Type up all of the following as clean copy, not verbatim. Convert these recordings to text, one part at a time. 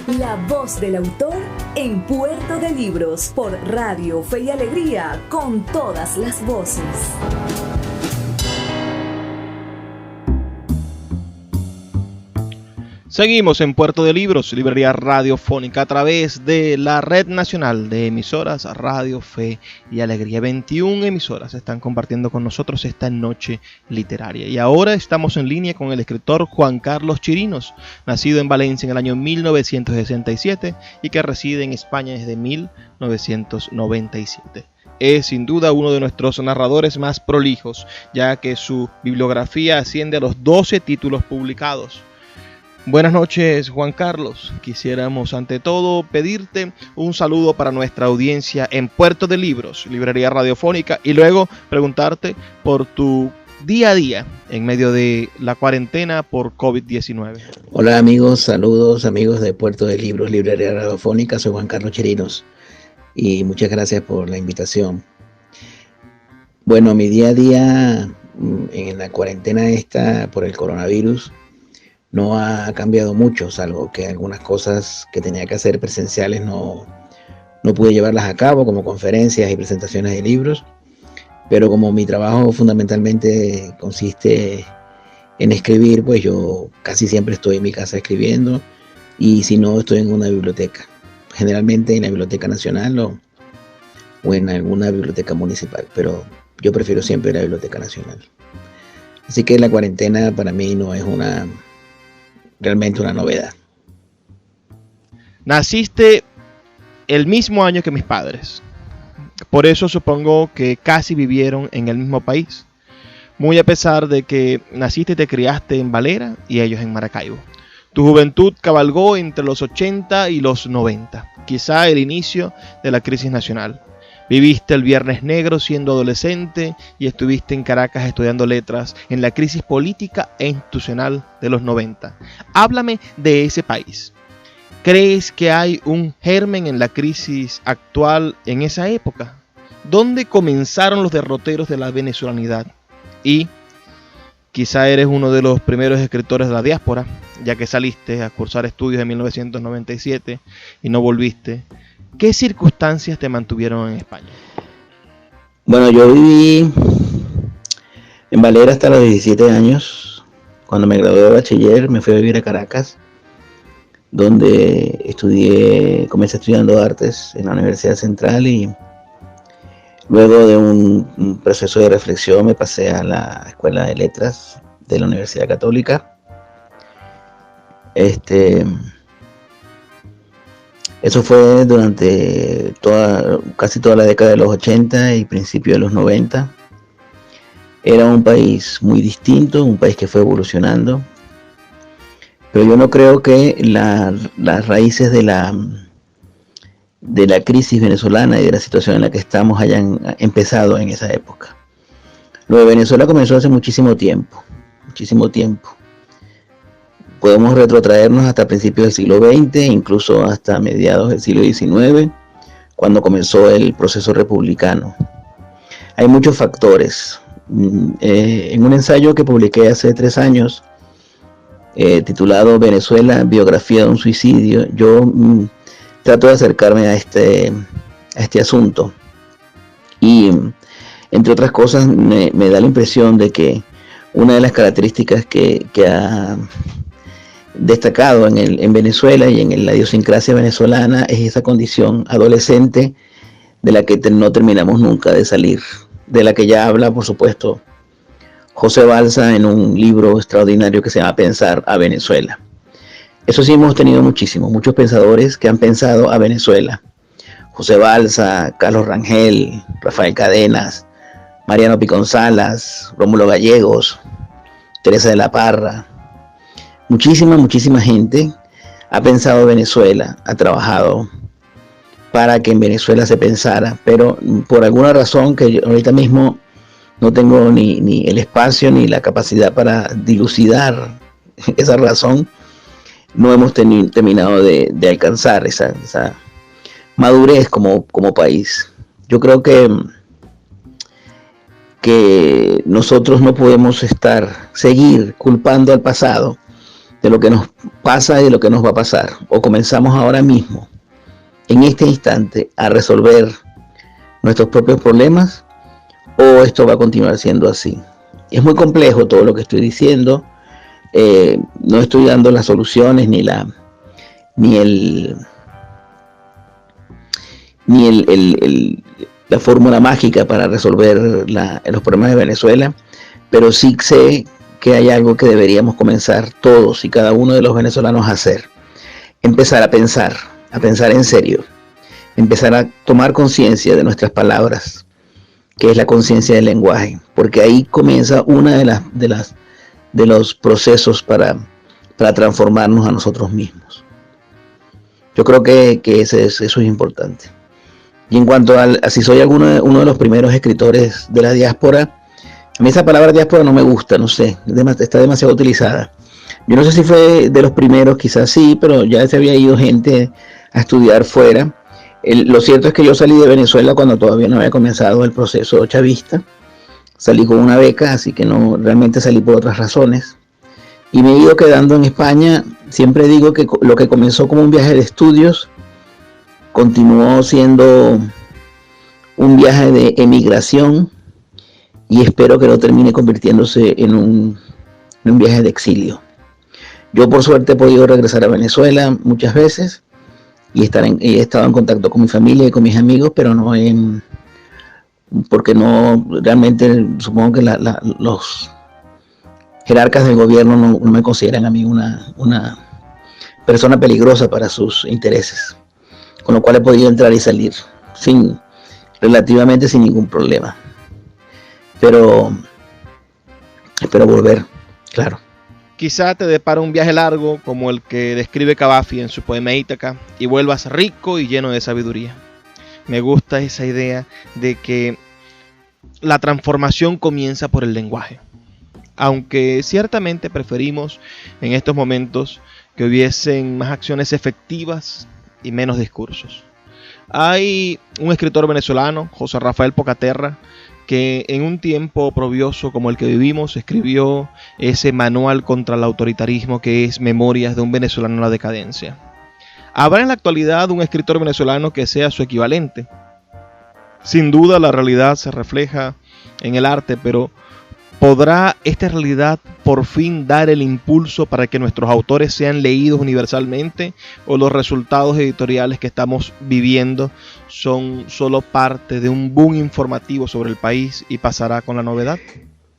La voz del autor en Puerto de Libros por Radio Fe y Alegría, con todas las voces. Seguimos en Puerto de Libros, librería radiofónica a través de la Red Nacional de Emisoras Radio Fe y Alegría. 21 emisoras están compartiendo con nosotros esta noche literaria. Y ahora estamos en línea con el escritor Juan Carlos Chirinos, nacido en Valencia en el año 1967 y que reside en España desde 1997. Es sin duda uno de nuestros narradores más prolijos, ya que su bibliografía asciende a los 12 títulos publicados. Buenas noches, Juan Carlos. Quisiéramos ante todo pedirte un saludo para nuestra audiencia en Puerto de Libros, librería radiofónica, y luego preguntarte por tu día a día en medio de la cuarentena por COVID-19. Hola amigos, saludos amigos de Puerto de Libros, librería radiofónica. Soy Juan Carlos Chirinos y muchas gracias por la invitación. Bueno, mi día a día en la cuarentena esta por el coronavirus no ha cambiado mucho, salvo que algunas cosas que tenía que hacer presenciales no pude llevarlas a cabo, como conferencias y presentaciones de libros. Pero como mi trabajo fundamentalmente consiste en escribir, pues yo casi siempre estoy en mi casa escribiendo, y si no, estoy en una biblioteca, generalmente en la Biblioteca Nacional o en alguna biblioteca municipal, pero yo prefiero siempre la Biblioteca Nacional. Así que la cuarentena para mí no es realmente una novedad. Naciste el mismo año que mis padres. Por eso supongo que casi vivieron en el mismo país. Muy a pesar de que naciste y te criaste en Valera y ellos en Maracaibo. Tu juventud cabalgó entre los 80 y los 90. Quizá el inicio de la crisis nacional. Viviste el Viernes Negro siendo adolescente y estuviste en Caracas estudiando letras en la crisis política e institucional de los 90. Háblame de ese país. ¿Crees que hay un germen en la crisis actual en esa época? ¿Dónde comenzaron los derroteros de la venezolanidad? Y quizá eres uno de los primeros escritores de la diáspora, ya que saliste a cursar estudios en 1997 y no volviste. ¿Qué circunstancias te mantuvieron en España? Bueno, yo viví en Valera hasta los 17 años. Cuando me gradué de bachiller me fui a vivir a Caracas, donde comencé estudiando artes en la Universidad Central, y luego de un proceso de reflexión me pasé a la Escuela de Letras de la Universidad Católica. Eso fue durante casi toda la década de los 80 y principio de los 90. Era un país muy distinto, un país que fue evolucionando. Pero yo no creo que las raíces de la crisis venezolana y de la situación en la que estamos hayan empezado en esa época. Lo de Venezuela comenzó hace muchísimo tiempo. Podemos retrotraernos hasta principios del siglo XX, incluso hasta mediados del siglo XIX, cuando comenzó el proceso republicano. Hay muchos factores. En un ensayo que publiqué hace 3 años, titulado Venezuela, biografía de un suicidio, yo trato de acercarme a este asunto. Y entre otras cosas me da la impresión de que una de las características que ha destacado en Venezuela y en la idiosincrasia venezolana es esa condición adolescente de la que no terminamos nunca de salir, de la que ya habla, por supuesto, José Balsa en un libro extraordinario que se llama Pensar a Venezuela. Eso sí, hemos tenido muchos pensadores que han pensado a Venezuela. José Balsa, Carlos Rangel, Rafael Cadenas, Mariano Piconsalas, Rómulo Gallegos, Teresa de la Parra. Muchísima gente ha pensado en Venezuela, ha trabajado para que en Venezuela se pensara, pero por alguna razón que yo ahorita mismo no tengo ni el espacio ni la capacidad para dilucidar esa razón, no hemos terminado de alcanzar esa madurez como país. Yo creo que nosotros no podemos seguir culpando al pasado de lo que nos pasa y de lo que nos va a pasar. O comenzamos ahora mismo, en este instante, a resolver nuestros propios problemas, o esto va a continuar siendo así. Es muy complejo todo lo que estoy diciendo. No estoy dando las soluciones ni la fórmula mágica para resolver los problemas de Venezuela, pero sí sé que hay algo que deberíamos comenzar todos y cada uno de los venezolanos a hacer. Empezar a pensar en serio, empezar a tomar conciencia de nuestras palabras, que es la conciencia del lenguaje, porque ahí comienza una de los procesos para transformarnos a nosotros mismos. Yo creo que eso es importante. Y en cuanto a si soy uno de los primeros escritores de la diáspora, a mí esa palabra diáspora no me gusta, no sé, está demasiado utilizada. Yo no sé si fue de los primeros, quizás sí, pero ya se había ido gente a estudiar fuera. Lo cierto es que yo salí de Venezuela cuando todavía no había comenzado el proceso chavista. Salí con una beca, así que no, realmente salí por otras razones. Y me he ido quedando en España. Siempre digo que lo que comenzó como un viaje de estudios continuó siendo un viaje de emigración, y espero que no termine convirtiéndose en un viaje de exilio. Yo por suerte he podido regresar a Venezuela muchas veces y he estado en contacto con mi familia y con mis amigos, pero porque no, realmente supongo que los jerarcas del gobierno no me consideran a mí una persona peligrosa para sus intereses, con lo cual he podido entrar y salir relativamente sin ningún problema. Pero espero volver, claro. Quizá te depara un viaje largo como el que describe Cavafy en su poema Ítaca y vuelvas rico y lleno de sabiduría. Me gusta esa idea de que la transformación comienza por el lenguaje. Aunque ciertamente preferimos en estos momentos que hubiesen más acciones efectivas y menos discursos. Hay un escritor venezolano, José Rafael Pocaterra, que en un tiempo oprobioso como el que vivimos escribió ese manual contra el autoritarismo que es Memorias de un venezolano en la decadencia. ¿Habrá en la actualidad un escritor venezolano que sea su equivalente? Sin duda la realidad se refleja en el arte, pero ¿podrá esta realidad por fin dar el impulso para que nuestros autores sean leídos universalmente? ¿O los resultados editoriales que estamos viviendo son solo parte de un boom informativo sobre el país y pasará con la novedad?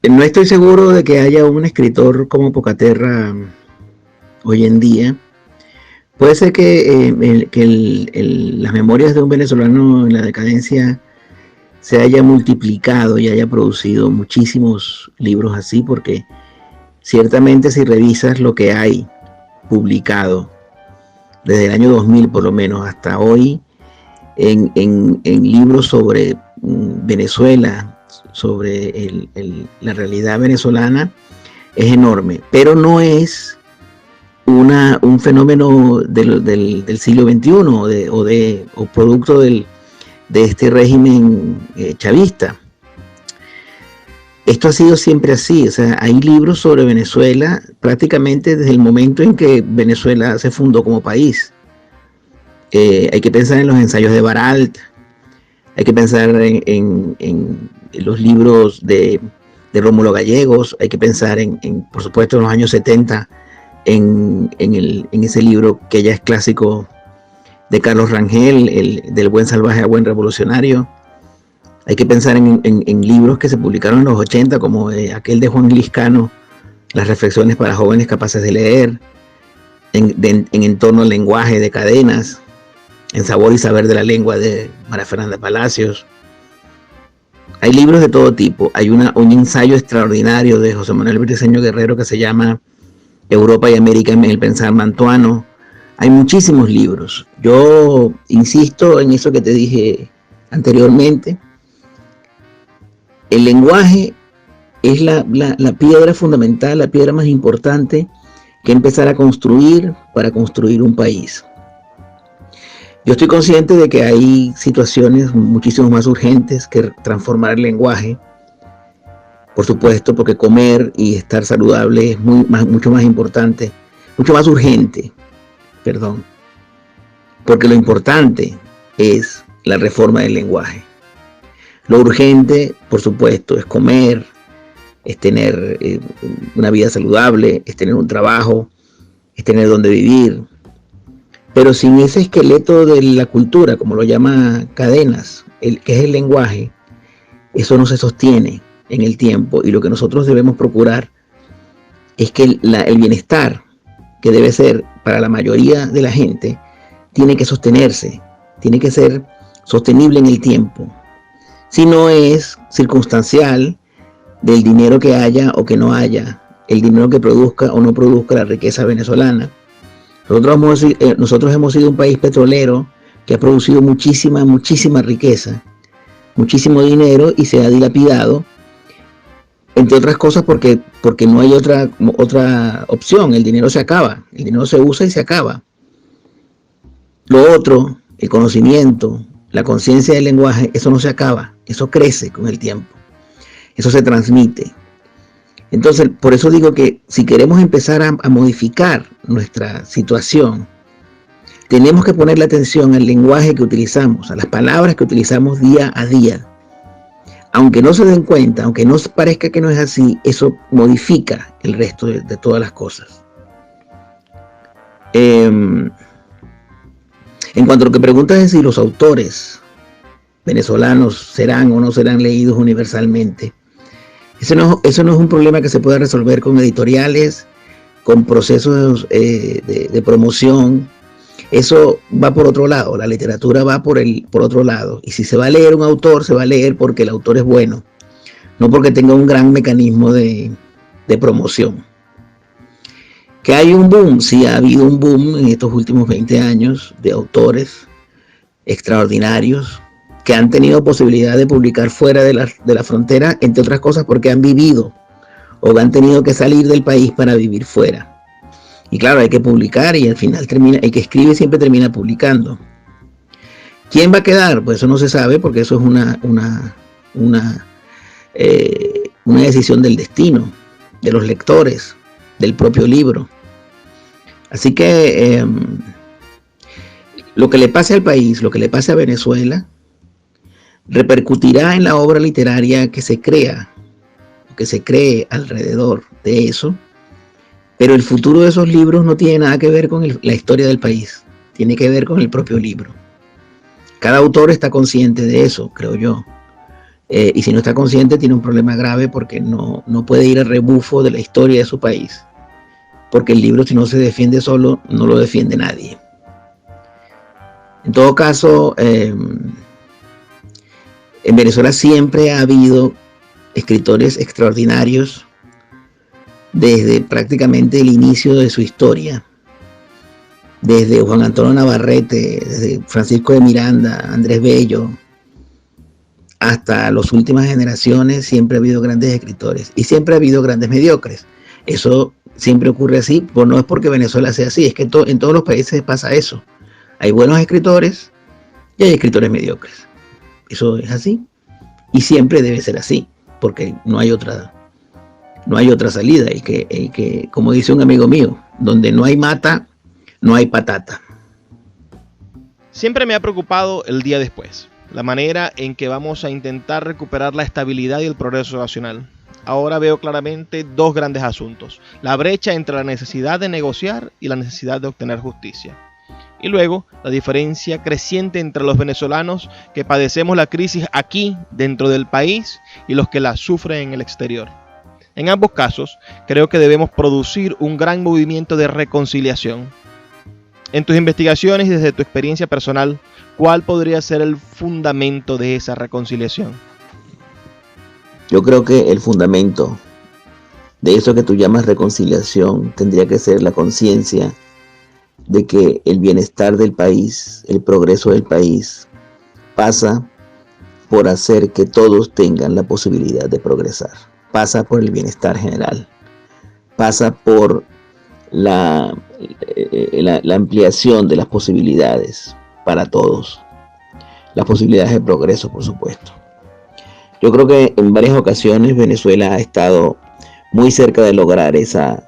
No estoy seguro de que haya un escritor como Pocaterra hoy en día. Puede ser que las memorias de un venezolano en la decadencia se haya multiplicado y haya producido muchísimos libros así, porque ciertamente si revisas lo que hay publicado desde el año 2000 por lo menos hasta hoy en libros sobre Venezuela, sobre la realidad venezolana, es enorme, pero no es un fenómeno del siglo XXI o producto de este régimen chavista. Esto ha sido siempre así, o sea, hay libros sobre Venezuela prácticamente desde el momento en que Venezuela se fundó como país. Hay que pensar en los ensayos de Baralt, hay que pensar en los libros de Rómulo Gallegos, hay que pensar por supuesto, en los años 70, en ese libro que ya es clásico de Carlos Rangel, del buen salvaje a buen revolucionario. Hay que pensar en libros que se publicaron en los 80, como aquel de Juan Liscano, Las reflexiones para jóvenes capaces de leer, en torno al lenguaje de Cadenas, En sabor y saber de la lengua de María Fernanda Palacios. Hay libros de todo tipo. Hay un ensayo extraordinario de José Manuel Briceño Guerrero que se llama Europa y América en el pensar mantuano. Hay muchísimos libros. Yo insisto en eso que te dije anteriormente. El lenguaje es la piedra fundamental, la piedra más importante que empezar a construir para construir un país. Yo estoy consciente de que hay situaciones muchísimo más urgentes que transformar el lenguaje. Por supuesto, porque comer y estar saludable es mucho más importante mucho más urgente, perdón, porque lo importante es la reforma del lenguaje. Lo urgente, por supuesto, es comer, es tener una vida saludable, es tener un trabajo, es tener donde vivir. Pero sin ese esqueleto de la cultura, como lo llama Cadenas, que es el lenguaje, eso no se sostiene en el tiempo. Y lo que nosotros debemos procurar es que el bienestar, que debe ser para la mayoría de la gente, tiene que sostenerse, tiene que ser sostenible en el tiempo. Si no es circunstancial del dinero que haya o que no haya, el dinero que produzca o no produzca la riqueza venezolana. Nosotros hemos sido un país petrolero que ha producido muchísima riqueza, muchísimo dinero, y se ha dilapidado, entre otras cosas porque no hay otra opción. El dinero se acaba, el dinero se usa y se acaba. Lo otro, el conocimiento, la conciencia del lenguaje, eso no se acaba, eso crece con el tiempo, eso se transmite. Entonces, por eso digo que si queremos empezar a modificar nuestra situación, tenemos que ponerle atención al lenguaje que utilizamos, a las palabras que utilizamos día a día. Aunque no se den cuenta, aunque no parezca que no es así, eso modifica el resto de todas las cosas. En cuanto a lo que preguntas es si los autores venezolanos serán o no serán leídos universalmente, eso no es un problema que se pueda resolver con editoriales, con procesos de promoción. Eso va por otro lado, la literatura va por otro lado. Y si se va a leer un autor, se va a leer porque el autor es bueno, no porque tenga un gran mecanismo de promoción. Que hay un boom, sí ha habido un boom en estos últimos 20 años de autores extraordinarios que han tenido posibilidad de publicar fuera de la frontera, entre otras cosas porque han vivido o han tenido que salir del país para vivir fuera. Y claro, hay que publicar y al final el que escribe siempre termina publicando. ¿Quién va a quedar? Pues eso no se sabe, porque eso es una decisión del destino, de los lectores, del propio libro. Así que lo que le pase al país, lo que le pase a Venezuela, repercutirá en la obra literaria que se crea, que se cree alrededor de eso. Pero el futuro de esos libros no tiene nada que ver con la historia del país, tiene que ver con el propio libro. Cada autor está consciente de eso, creo yo. Y si no está consciente, tiene un problema grave porque no puede ir al rebufo de la historia de su país. Porque el libro, si no se defiende solo, no lo defiende nadie. En todo caso, en Venezuela siempre ha habido escritores extraordinarios desde prácticamente el inicio de su historia, desde Juan Antonio Navarrete, desde Francisco de Miranda, Andrés Bello, hasta las últimas generaciones siempre ha habido grandes escritores y siempre ha habido grandes mediocres. Eso siempre ocurre así, pues no es porque Venezuela sea así, es que en todos los países pasa eso. Hay buenos escritores y hay escritores mediocres. Eso es así y siempre debe ser así, porque no hay otra salida. Y que, como dice un amigo mío, donde no hay mata, no hay patata. Siempre me ha preocupado el día después, la manera en que vamos a intentar recuperar la estabilidad y el progreso nacional. Ahora veo claramente dos grandes asuntos: la brecha entre la necesidad de negociar y la necesidad de obtener justicia. Y luego, la diferencia creciente entre los venezolanos que padecemos la crisis aquí, dentro del país, y los que la sufren en el exterior. En ambos casos, creo que debemos producir un gran movimiento de reconciliación. En tus investigaciones y desde tu experiencia personal, ¿cuál podría ser el fundamento de esa reconciliación? Yo creo que el fundamento de eso que tú llamas reconciliación tendría que ser la conciencia de que el bienestar del país, el progreso del país, pasa por hacer que todos tengan la posibilidad de progresar. Pasa por el bienestar general, pasa por la ampliación de las posibilidades para todos, las posibilidades de progreso, por supuesto. Yo creo que en varias ocasiones Venezuela ha estado muy cerca de lograr esa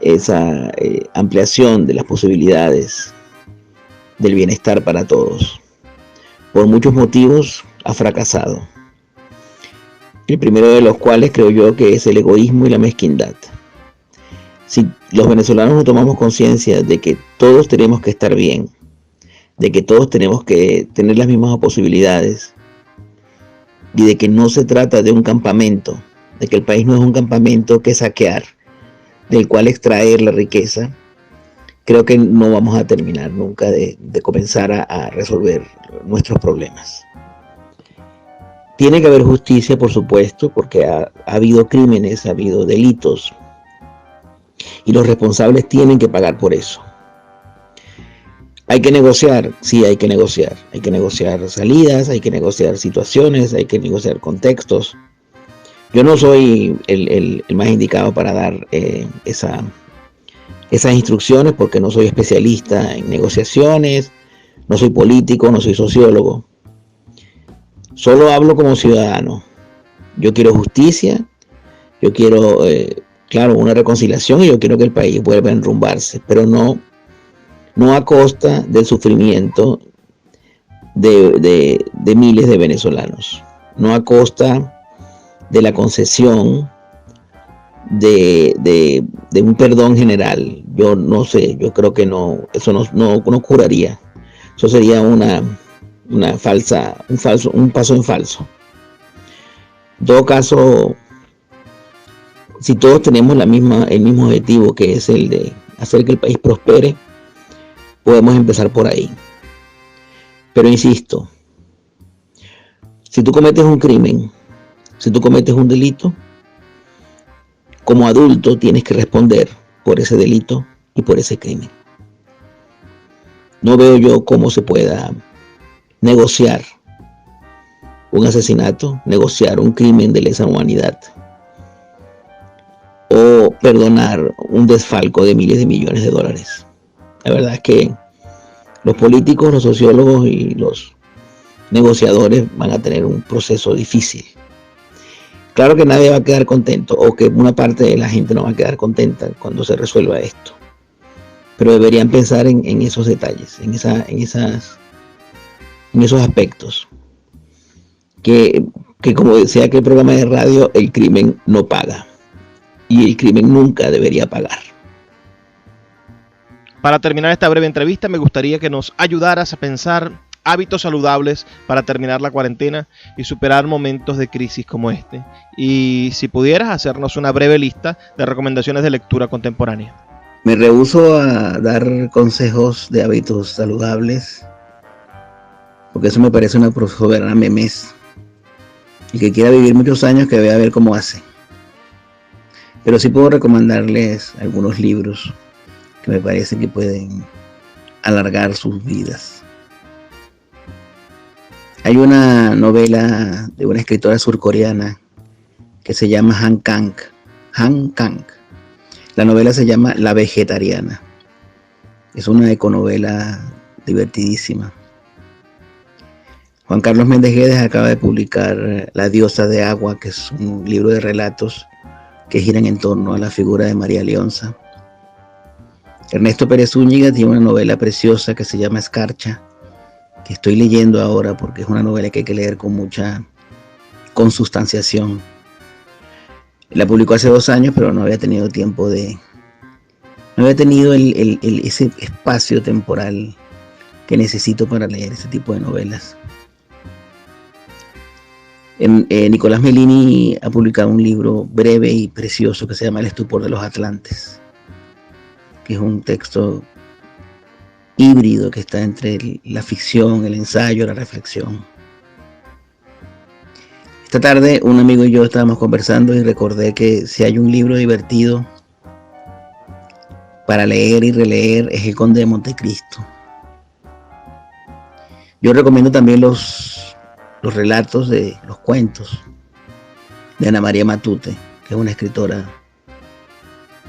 esa ampliación de las posibilidades del bienestar para todos. Por muchos motivos ha fracasado. El primero de los cuales creo yo que es el egoísmo y la mezquindad. Si los venezolanos no tomamos conciencia de que todos tenemos que estar bien, de que todos tenemos que tener las mismas posibilidades y de que no se trata de un campamento, de que el país no es un campamento que saquear, del cual extraer la riqueza, creo que no vamos a terminar nunca de comenzar a resolver nuestros problemas. Tiene que haber justicia, por supuesto, porque ha habido crímenes, ha habido delitos, y los responsables tienen que pagar por eso. Hay que negociar, sí, hay que negociar salidas, hay que negociar situaciones, hay que negociar contextos. Yo no soy el más indicado para dar esas instrucciones, porque no soy especialista en negociaciones, no soy político, no soy sociólogo. Solo hablo como ciudadano. Yo quiero justicia, yo quiero, claro, una reconciliación, y yo quiero que el país vuelva a enrumbarse, pero no a costa del sufrimiento de miles de venezolanos, no a costa de la concesión de un perdón general. Yo no sé, yo creo que no, eso no curaría. Eso sería un paso en falso. En todo caso, si todos tenemos el mismo objetivo, que es el de hacer que el país prospere, podemos empezar por ahí. Pero insisto, si tú cometes un crimen, si tú cometes un delito, como adulto tienes que responder por ese delito y por ese crimen. No veo yo cómo se pueda negociar un asesinato, negociar un crimen de lesa humanidad, o perdonar un desfalco de miles de millones de dólares. La verdad es que los políticos, los sociólogos y los negociadores van a tener un proceso difícil. Claro que nadie va a quedar contento, o que una parte de la gente no va a quedar contenta cuando se resuelva esto. Pero deberían pensar en esos detalles, en esos aspectos. Que como decía aquel programa de radio, el crimen no paga. Y el crimen nunca debería pagar. Para terminar esta breve entrevista, me gustaría que nos ayudaras a pensar hábitos saludables para terminar la cuarentena y superar momentos de crisis como este. Y si pudieras hacernos una breve lista de recomendaciones de lectura contemporánea. Me rehúso a dar consejos de hábitos saludables, porque eso me parece una soberana memez. El que quiera vivir muchos años, que vea a ver cómo hace. Pero sí puedo recomendarles algunos libros que me parece que pueden alargar sus vidas. Hay una novela de una escritora surcoreana que se llama Han Kang. La novela se llama La Vegetariana. Es una econovela divertidísima. Juan Carlos Méndez Guedes acaba de publicar La Diosa de Agua, que es un libro de relatos que giran en torno a la figura de María Leonza. Ernesto Pérez Zúñiga tiene una novela preciosa que se llama Escarcha, que estoy leyendo ahora porque es una novela que hay que leer con mucha consustanciación. La publicó hace 2 años, pero no había tenido tiempo no había tenido ese espacio temporal que necesito para leer ese tipo de novelas. Nicolás Melini ha publicado un libro breve y precioso que se llama El estupor de los Atlantes, que es un texto híbrido que está entre la ficción, el ensayo, la reflexión. Esta tarde un amigo y yo estábamos conversando y recordé que si hay un libro divertido para leer y releer es El Conde de Montecristo. Yo recomiendo también los relatos de los cuentos de Ana María Matute, que es una escritora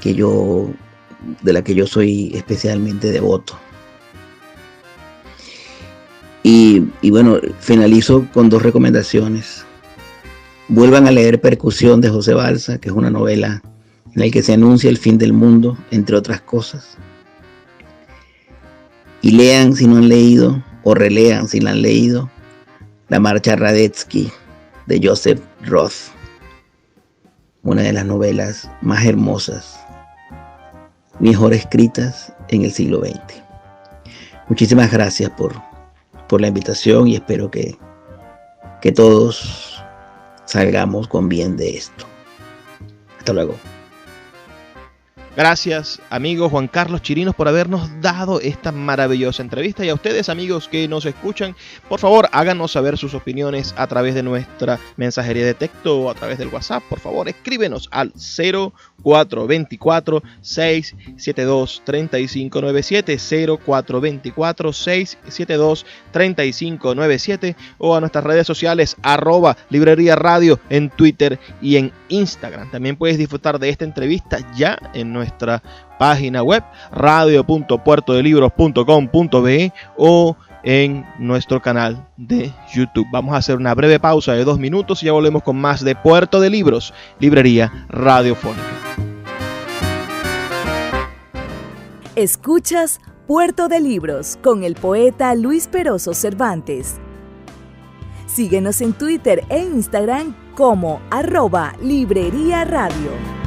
de la que yo soy especialmente devoto. Y bueno, finalizo con 2 recomendaciones. Vuelvan a leer Percusión de José Balsa, que es una novela en el que se anuncia el fin del mundo, entre otras cosas. Y lean si no han leído, o relean si la han leído, La Marcha Radetzky de Joseph Roth, una de las novelas más hermosas, mejor escritas en el siglo XX. Muchísimas gracias por la invitación y espero que todos salgamos con bien de esto. Hasta luego. Gracias, amigo Juan Carlos Chirinos, por habernos dado esta maravillosa entrevista. Y a ustedes, amigos que nos escuchan, por favor, háganos saber sus opiniones a través de nuestra mensajería de texto o a través del WhatsApp. Por favor, escríbenos al 0424-672-3597, 0424-672-3597, o a nuestras redes sociales, @Librería Radio en Twitter y en Instagram. También puedes disfrutar de esta entrevista ya en nuestra página web radio.puertodelibros.com.be o en nuestro canal de YouTube. Vamos a hacer una breve pausa de 2 minutos y ya volvemos con más de Puerto de Libros, Librería Radiofónica. Escuchas Puerto de Libros con el poeta Luis Peroso Cervantes. Síguenos en Twitter e Instagram como @Librería Radio.